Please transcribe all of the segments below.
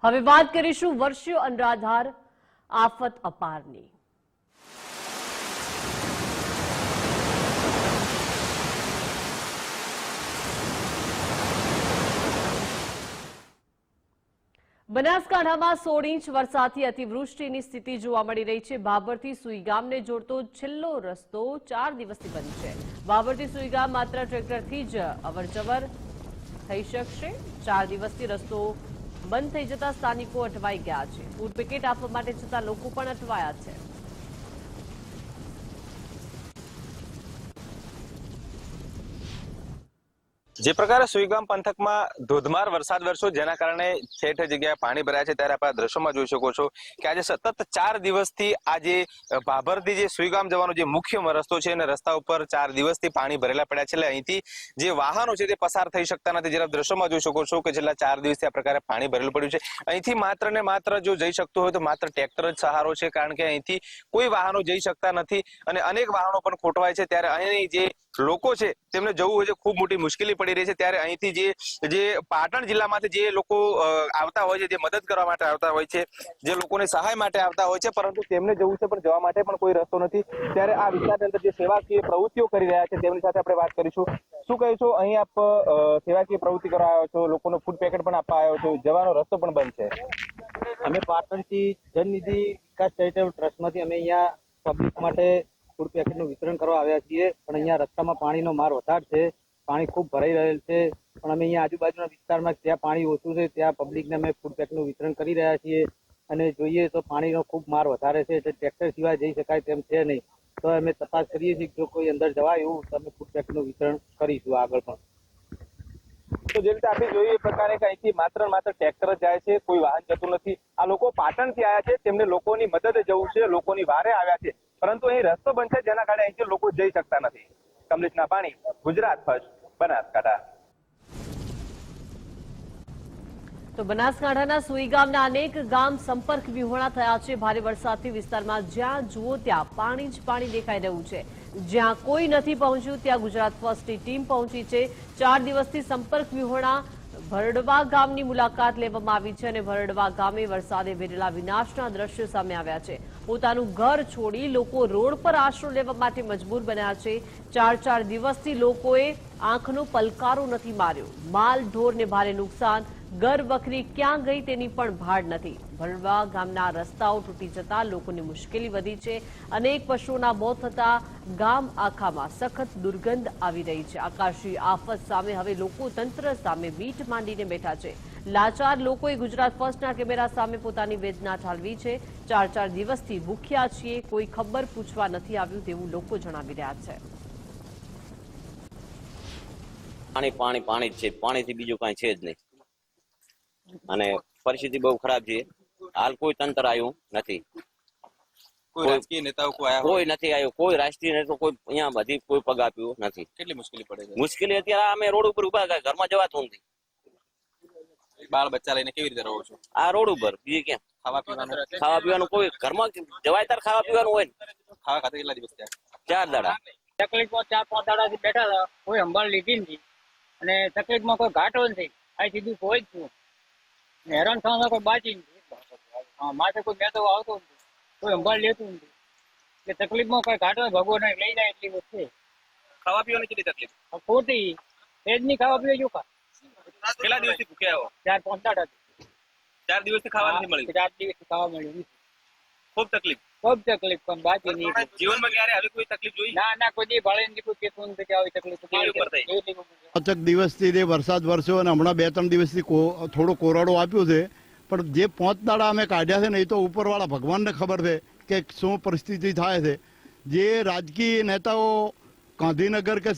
હવે વાત કરીશું વર્ષીય અનરાધાર આફત અપારની। બનાસકાંઠામાં 16 ઇંચ વરસાદથી અતિવૃષ્ટિની સ્થિતિ જોવા મળી રહી છે। બાબરથી સુઈગામને જોડતો છેલ્લો રસ્તો 4 દિવસથી બંધ છે। બાબરથી સુઈગામ માત્ર ટ્રેક્ટરથી જ અવરજવર થઈ શકશે। 4 દિવસથી રસ્તો બંધ થઈ જતા સ્થાનિકો અટવાઈ ગયા છે। ફૂડ પેકેટ આપવા માટે જતા લોકો પણ અટવાયા છે। જે પ્રકારે સુઈગામ પંથકમાં ધોધમાર વરસાદ વરસ્યો જેના કારણે ઠેર ઠેર જગ્યાએ પાણી ભરાયા છે ત્યારે આપણે દ્રશ્યોમાં જોઈ શકો છો કે આજે સતત 4 દિવસથી આજે બાબરથી જે સુઈગામ જવાનો જે મુખ્ય રસ્તો છે અને રસ્તા ઉપર 4 દિવસથી પાણી ભરેલા પડ્યા છે। એટલે અહીંથી જે વાહનો છે તે પસાર થઈ શકતા નથી। જ્યારે દ્રશ્યોમાં જોઈ શકો છો કે છેલ્લા 4 દિવસથી આ પ્રકારે પાણી ભરેલું પડ્યું છે। અહીંથી માત્ર ને માત્ર જો જઈ શકતો હોય તો માત્ર ટ્રેક્ટર જ સહારો છે, કારણ કે અહીંથી કોઈ વાહનો જઈ શકતા નથી અને અનેક વાહનો પણ ખોટવાય છે। ત્યારે અહીં જે લોકો છે તેમને જવું હોય છે ખૂબ મોટી મુશ્કેલી પડી રહી છે। ત્યારે અહીંથી જે પાટણ જિલ્લામાંથી જે લોકો આવતા હોય છે, જે મદદ કરવા માટે આવતા હોય છે, જે લોકોને સહાય માટે આવતા હોય છે, પરંતુ તેમને જવું છે પણ જવા માટે પણ કોઈ રસ્તો નથી। ત્યારે આ વિસ્તારની અંદર જે સેવાકીય પ્રવૃત્તિઓ કરી રહ્યા છે તેમની સાથે આપણે વાત કરીશું। શું કહે છો, અહીં આપ સેવાકીય પ્રવૃત્તિ કરવા આવ્યો છો, લોકોનો ફૂડ પેકેટ પણ આપવા આવ્યો છો, જવાનો રસ્તો પણ બંધ છે। અમે પાટણથી જનનિધિ વિકાસ ચેરિટેબલ ટ્રસ્ટમાંથી અમે અહીંયા પબ્લિક માટે ફૂડ પેકેટનું વિતરણ કરવા આવ્યા છીએ, પણ અહીંયા રસ્તામાં પાણીનો માર વધારે છે। પાણી ખૂબ ભરાઈ રહેલ છે, પણ અમે અહીંયા આજુબાજુના વિસ્તારમાં જ્યાં પાણી ઓછું છે ત્યાં પબ્લિકને અમે ફૂડ પેકનું વિતરણ કરી રહ્યા છીએ। અને જોઈએ તો પાણીનો ખૂબ માર વધારે છે, એટલે ટ્રેક્ટર સિવાય જઈ શકાય તેમ છે નહીં। તો અમે તપાસ કરીએ છીએ કે જો કોઈ અંદર જવાય એવું તો અમે ફૂડ પેકનું વિતરણ કરીશું આગળ પણ। તો જે રીતે આપણે જોઈએ એ પ્રકારે અહીંથી માત્ર ટ્રેક્ટર જ જાય છે, કોઈ વાહન જતું નથી। આ લોકો પાટણથી આવ્યા છે, તેમને લોકોની મદદ જવું છે, લોકોની વારે આવ્યા છે, પરંતુ અહીં રસ્તો બંધ છે જેના કારણે અહીંથી લોકો જઈ શકતા નથી। કમલેશ નાપાણી, ગુજરાત ફર્સ્ટ, બનાસકાંઠા। તો બનાસકાંઠાના સુઈગામના અનેક ગામ સંપર્ક વિહોણા થયા છે। ભારે વરસાદથી વિસ્તારમાં જ્યાં જુઓ ત્યાં પાણી જ પાણી દેખાઈ રહ્યું છે। જ્યાં કોઈ નથી પહોંચ્યું ત્યાં ગુજરાત ફર્સ્ટની ટીમ પહોંચી છે। 4 દિવસથી સંપર્ક વિહોણા ભરડવા ગામની મુલાકાત લેવામાં આવી છે અને ભરડવા ગામે વરસાદે વેરેલા વિનાશના દ્રશ્યો સામે આવ્યા છે। પોતાનું ઘર છોડી લોકો રોડ પર આશરો લેવા માટે મજબૂર બન્યા છે। 4 દિવસથી લોકોએ આંખનો પલકારો નથી માર્યો। માલ ઢોરને ભારે નુકસાન, ઘર વખરી ક્યાં ગઈ તેની પણ ભાડ નથી। ભરડવા ગામના રસ્તાઓ તૂટી જતા લોકોની મુશ્કેલી વધી છે। અનેક પશુઓના મોત થતા ગામ આખામાં સખત દુર્ગંધ આવી રહી છે। આકાશી આફત સામે હવે લોકો તંત્ર સામે મીટ માંડીને બેઠા છે। લાચાર લોકોએ ગુજરાત ફર્સ્ટના કેમેરા સામે પોતાની વેદના ઠાલવી છે। 4 દિવસથી ભૂખ્યા છીએ, કોઈ ખબર પૂછવા નથી આવ્યું તેવું લોકો જણાવી રહ્યા છે। પાણી જ છે, પાણીથી બીજું કઈ છે જ નહીં અને પરિસ્થિતિ બહુ ખરાબ છે। હાલ કોઈ તંત્ર આવ્યું નથી, કોઈ રાજકીય નેતાઓ કોઈ નથી આવ્યું, કોઈ રાષ્ટ્રીય નેતા કોઈ અહીંયા બધી કોઈ પગ આપ્યું નથી। કેટલી મુશ્કેલી પડે છે? મુશ્કેલી અત્યારે અમે રોડ ઉપર ઉભા ગયા, ઘરમાં જવાતું નથી। બાળ બચ્ચા લઈને કેવી રીતે રહો છો? આ રોડ ઉપર બીજે ક્યાં ખાવા પીવાનું કોઈ ઘરમાં જવાય તાર ખાવા પીવાનું હોય ને। ખાવા ખાતે કેટલા દિવસ થયા? 4 દાડા તકલીફમાં 4-5 દાડાથી બેઠા હતા, કોઈ સંભાળ લીધી નથી અને તકલીફમાં કોઈ ઘાટો નથી। આ સીધું કોઈ જ છું, હેરાન થવાનું કોઈ બાજી નથી। માથે કોઈ મેદો આવતો નથી, કોઈ સંભાળ લેતું નથી, એટલે તકલીફમાં કોઈ ઘાટો ભગવાન લઈ જાય એટલી વસ્તુ છે। ખાવા પીવાની કેટલી તકલીફ? ખોટી એ જ નહીં, ખાવા પીવા જોખા। કેટલા દિવસથી ભૂખ્યા આવો? 4-5 દાડાથી। 4 દિવસથી ખાવા નથી મળ્યું? 4 દિવસથી ખાવા મળ્યું નથી। ખૂબ તકલીફ? ખૂબ તકલીફ, પણ બાકી નહીં। જીવનમાં ક્યારે આવી કોઈ તકલીફ જોઈ? ના કોઈ દી ભાડે નથી, કોઈ કેતું નથી કે આવી તકલીફ કેવી 5 દિવસથી વરસાદ વરસ્યો અને હમણાં 2-3 દિવસથી થોડો કોરાડો આપ્યો છે, પણ જે 5 દાડા અમે કાઢ્યા છે ને એ તો ઉપરવાળા ભગવાનને ખબર છે કે શું પરિસ્થિતિ થાય છે। જે રાજકીય નેતાઓ ગાંધીનગર કે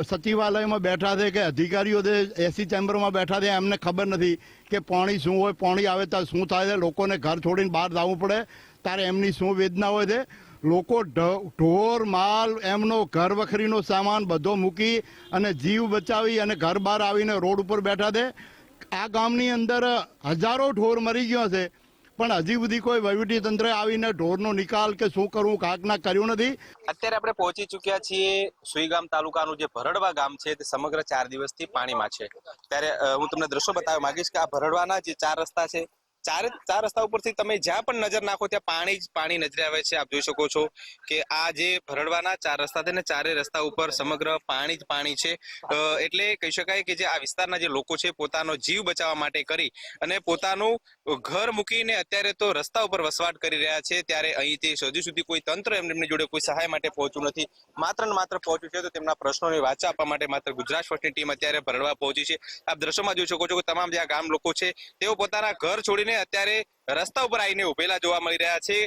સચિવાલયમાં બેઠા છે કે અધિકારીઓ એસી ચેમ્બરમાં બેઠા છે, એમને ખબર નથી કે પાણી શું હોય, પાણી આવે ત્યારે શું થાય છે। લોકોને ઘર છોડીને બહાર જવું પડે ત્યારે એમની શું વેદના હોય છે। લોકો ઢોર માલ એમનો ઘર વખરીનો સામાન બધો મૂકી અને જીવ બચાવી અને ઘર બહાર આવીને રોડ ઉપર બેઠા છે। આ ગામની અંદર હજારો ઢોર મરી ગયો છે, પણ હજી સુધી કોઈ વહીવટી તંત્રે આવીને ઢોરનો નિકાલ કે શું કરવું કાંકના કર્યું નથી। અત્યારે આપણે પહોંચી ચુક્યા છીએ સુઈગામ તાલુકાનું જે ભરડવા ગામ છે તે સમગ્ર 4 દિવસથી પાણીમાં છે। ત્યારે હું તમને દ્રશ્યો બતાવવા માંગીશ કે આ ભરડવાના જે 4 રસ્તા છે ચાર રસ્તા ઉપરથી તમે જ્યાં પણ નજર નાખો ત્યાં પાણી જ પાણી નજરે આવે છે. આપ જોઈ શકો છો કે આ જે ભરડવાના 4 રસ્તા છે ને ચારે રસ્તા ઉપર સમગ્ર પાણી જ પાણી છે. એટલે કહી શકાય કે જે આ વિસ્તારના જે લોકો છે પોતાનો જીવ બચાવવા માટે કરી અને પોતાનું ઘર મૂકીને અત્યારે તો રસ્તા ઉપર વસવાટ કરી રહ્યા છે. ત્યારે અહીંથી હજુ સુધી કોઈ તંત્ર એમની જોડે કોઈ સહાય માટે પહોંચ્યું નથી. માત્ર ને માત્ર પહોંચ્યું છે તો તેમના પ્રશ્નોની વાચા આપવા માટે માત્ર ગુજરાત ફર્સ્ટની ટીમ અત્યારે ભરડવા પહોંચી છે. આપ દ્રશ્યોમાં જોઈ શકો છો કે તમામ જે આ ગામ લોકો છે તેઓ પોતાના ઘર છોડીને અત્યારે રસ્તા ઉપર આવીને ઉભેલા જોવા મળી રહ્યા છે.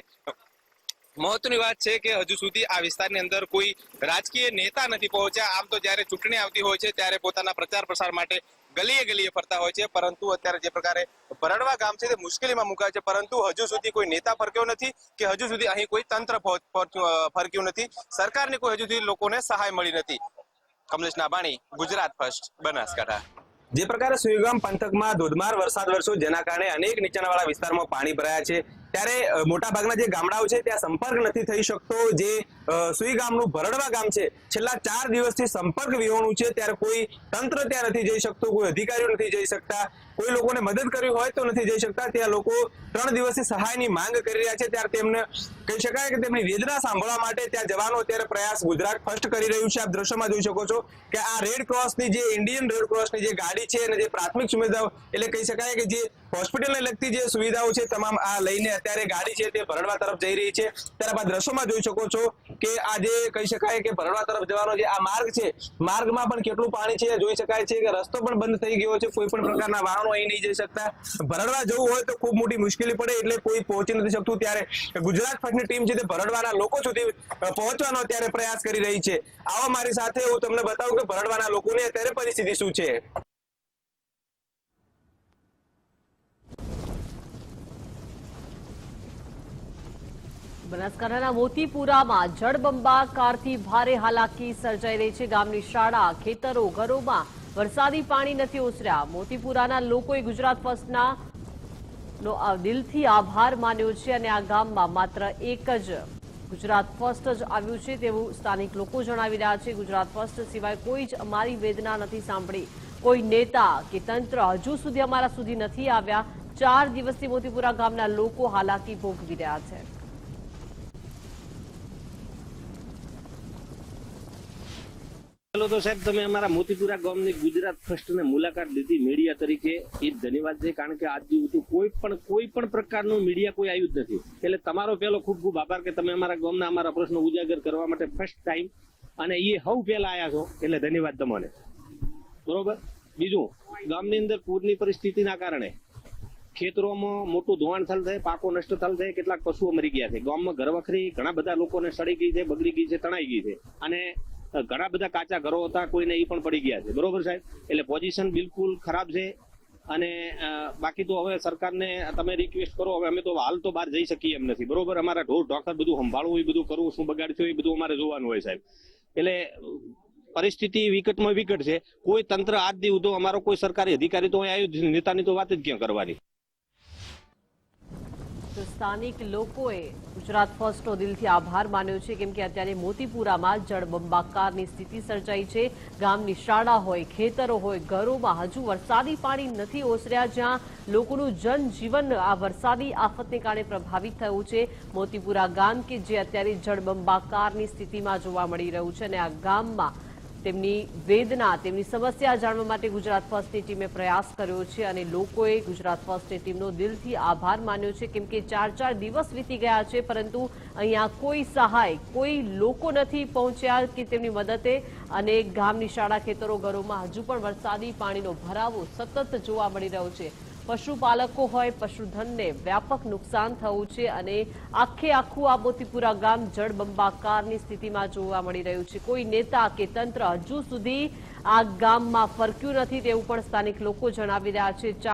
મહત્વની વાત છે કે હજુ સુધી આ વિસ્તારની અંદર કોઈ રાજકીય નેતા નથી પહોંચ્યા. આમ તો જ્યારે ચૂંટણી આવતી હોય છે ત્યારે પોતાના પ્રચાર પ્રસાર માટે ગલીએ ગલીએ ફરતા હોય છે, પરંતુ અત્યારે જે પ્રકારે ભરડવા ગામ છે તે મુશ્કેલીમાં મુકાય છે, પરંતુ હજુ સુધી કોઈ નેતા ફરક્યો નથી કે હજુ સુધી અહીં કોઈ તંત્ર ફરક્યું નથી. સરકારની કોઈ હજુ સુધી લોકોને સહાય મળી નથી. કમલેશ નાભાણી, ગુજરાત ફર્સ્ટ, બનાસકાંઠા. જે પ્રકારે સુઈગામ પંથકમાં ધોધમાર વરસાદ વરસ્યો જેના કારણે અનેક નીચાણવાળા વિસ્તારમાં પાણી ભરાયા છે, ત્યારે મોટાભાગના જે ગામડાઓ છે ત્યાં સંપર્ક નથી થઈ શકતો. જે સુઈગામનું ભરડવા ગામ છે છેલ્લા 4 દિવસથી સંપર્ક વિહોણું છે. ત્યારે કોઈ તંત્ર ત્યાં નથી જઈ શકતું, કોઈ અધિકારીઓ નથી જઈ શકતા, કોઈ લોકોને મદદ કરવી હોય તો નથી જઈ શકતા. ત્યાં લોકો 3 દિવસથી સહાયની માંગ કરી રહ્યા છે. ત્યારે તેમને કહી શકાય કે તેમની વેદના સાંભળવા માટે ત્યાં જવાનો અત્યારે પ્રયાસ ગુજરાત ફર્સ્ટ કરી રહ્યું છે. આપ દ્રશ્યોમાં જોઈ શકો છો કે આ રેડ ક્રોસની જે ઇન્ડિયન રેડ ક્રોસની જે ગાડી છે અને જે પ્રાથમિક સુવિધાઓ એટલે કહી શકાય કે જે હોસ્પિટલને લગતી જે સુવિધાઓ છે તમામ આ લઈને અત્યારે ગાડી છે તે ભરડવા તરફ જઈ રહી છે. ત્યારે આપ દ્રશ્યોમાં જોઈ શકો છો કે આ જે કહી શકાય કે ભરડવા તરફ જવાનો જે આ માર્ગ છે, માર્ગમાં પણ કેટલું પાણી છે જોઈ શકાય છે કે રસ્તો પણ બંધ થઈ ગયો છે. કોઈ પણ પ્રકારના વાહનો અહીં નહીં જઈ શકતા. ભરડવા જવું હોય તો ખૂબ મોટી મુશ્કેલી પડે એટલે કોઈ પહોંચી નથી શકતું. ત્યારે ગુજરાત ફર્સ્ટની ટીમ છે તે ભરડવાના લોકો સુધી પહોંચવાનો અત્યારે પ્રયાસ કરી રહી છે. આવો મારી સાથે હું તમને બતાવું કે ભરડવાના લોકોની અત્યારે પરિસ્થિતિ શું છે. બનાસકાંઠાના મોતીપુરામાં જળબંબાકારથી ભારે હાલાકી સર્જાઈ રહી છે. ગામની શાળા, ખેતરો, ઘરોમાં વરસાદી પાણી નથી ઓસર્યા. મોતીપુરાના લોકોએ ગુજરાત ફર્સ્ટના દિલથી આભાર માન્યો છે અને આ ગામમાં માત્ર એક જ ગુજરાત ફર્સ્ટ જ આવ્યું છે તેવું સ્થાનિક લોકો જણાવી રહ્યા છે. ગુજરાત ફર્સ્ટ સિવાય કોઈ જ અમારી વેદના નથી સાંભળી. કોઈ નેતા કે તંત્ર હજુ સુધી અમારા સુધી નથી આવ્યા. 4 દિવસથી મોતીપુરા ગામના લોકો હાલાકી ભોગવી રહ્યા છે. ચાલો તો સાહેબ, તમે અમારા મોતીપુરા ગામની ગુજરાત ફર્સ્ટને મુલાકાત લીધી મીડિયા તરીકે, એ ધન્યવાદ છે. કારણ કે આજ સુધી કોઈ પણ પ્રકારનું મીડિયા કોઈ આવ્યું જ નથી. એટલે તમારો પહેલો ખૂબ ખૂબ આભાર કે તમે અમારા ગામના અમારા પ્રશ્નો ઉજાગર કરવા માટે ફર્સ્ટ ટાઈમ અને એ હવ પહેલા આવ્યા છો એટલે ધન્યવાદ તમને. બરોબર. બીજું, ગામની અંદર પૂરની પરિસ્થિતિના કારણે ખેતરોમાં મોટું ધોવાણ થયેલ છે, પાકો નષ્ટ થયેલ છે, કેટલાક પશુઓ મરી ગયા છે. ગામમાં ઘરવખરી ઘણા બધા લોકોને સડી ગઈ છે, બગડી ગઈ છે, તણાઈ ગઈ છે અને ઘણા બધા કાચા ઘરો હતા કોઈને એ પણ પડી ગયા છે. બરોબર સાહેબ. એટલે પોઝિશન બિલકુલ ખરાબ છે. અને બાકી તો હવે સરકારને તમે રિક્વેસ્ટ કરો. હવે અમે તો હાલ તો બહાર જઈ શકીએ એમ નથી. બરોબર. અમારા ઢોર ઢોકર બધું સંભાળવું, એ બધું કરવું, શું બગાડશું એ બધું અમારે જોવાનું હોય સાહેબ. એટલે પરિસ્થિતિ વિકટમાં વિકટ છે. કોઈ તંત્ર આજ દી તો અમારો કોઈ સરકારી અધિકારી તો આવ્યું, નેતાની તો વાત જ ક્યાં કરવાની. તો સ્થાનિક લોકોએ ગુજરાત ફર્સ્ટનો દિલથી આભાર માન્યો છે, કેમ કે અત્યારે મોતીપુરામાં જળબંબાકારની સ્થિતિ સર્જાઈ છે. ગામની શાળા હોય, ખેતરો હોય, ઘરોમાં હજુ વરસાદી પાણી નથી ઓસર્યા, જ્યાં લોકોનું જનજીવન આ વરસાદી આફતને કારણે પ્રભાવિત થયું છે. મોતીપુરા ગામ કે જે અત્યારે જળબંબાકારની સ્થિતિમાં જોવા મળી રહ્યું છે અને આ ગામમાં તેમની વેદના, તેમની સમસ્યા જાણવા માટે ગુજરાત ફર્સ્ટની ટીમે પ્રયાસ કર્યો છે અને લોકોએ ગુજરાત ફર્સ્ટની ટીમનો દિલથી આભાર માન્યો છે, કેમ કે 4 દિવસ વીતી ગયા છે પરંતુ અહીંયા કોઈ સહાય, કોઈ લોકો નથી પહોંચ્યા કે તેમની મદદે. અને ગામની શાળા, ખેતરો, ઘરોમાં હજુ પણ વરસાદી પાણીનો ભરાવો સતત જોવા મળી રહ્યો છે. પશુપાલકો હોય, પશુધનને વ્યાપક નુકસાન થયું છે અને આખું આ મોતીપુરા ગામ જળબંબાકારની સ્થિતિમાં જોવા મળી રહ્યું છે. કોઈ નેતા કે તંત્ર હજુ સુધી આ ગામમાં ફરક્યું નથી તેવું પણ સ્થાનિક લોકો જણાવી રહ્યા છે.